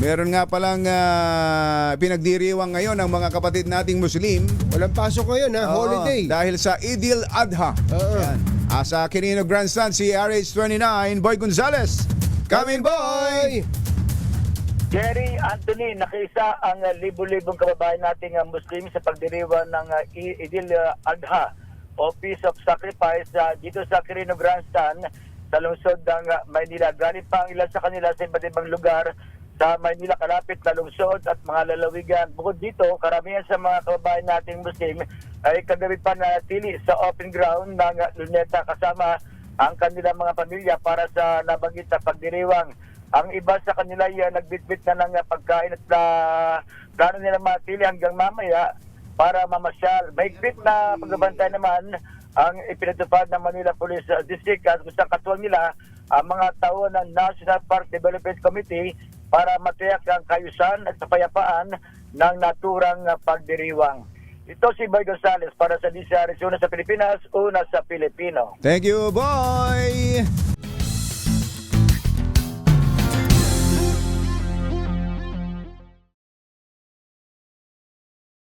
Meron nga palang pinagdiriwang ngayon ng mga kapatid nating Muslim. Walang pasok ngayon ha, holiday. Dahil sa Idil Adha. Yan. Sa Quirino Grandstand, si RH29, Boy Gonzales. Coming, boy! Jerry Anthony, nakiisa ang libo-libong kababayan nating Muslim sa pagdiriwang ng Idil Adha o Peace of Sacrifice dito sa Quirino Grandstand sa lungsod ng Maynila. Galing pa ang ilan sa kanila sa iba't ibang lugar sa Maynila, kalapit na lungsod at mga lalawigan. Bukod dito, karamihan sa mga kababayan nating Muslim ay kagabi pa natili sa open ground ng Luneta kasama ang kanilang mga pamilya para sa nabanggit na pagdiriwang. Ang iba sa kanila ay nagbitbit na ng pagkain at plano nila matili hanggang mamaya para mamasyal. Mahigpit na pagbabantay naman ang ipinatupad ng Manila Police District at kung saan katuwang nila ang mga tao ng National Park Development Committee para matiyak ang kayusan at kapayapaan ng naturang pagdiriwang. Ito si Boy Gonzales para sa DCRS, una sa Pilipinas, una sa Pilipino. Thank you, boy!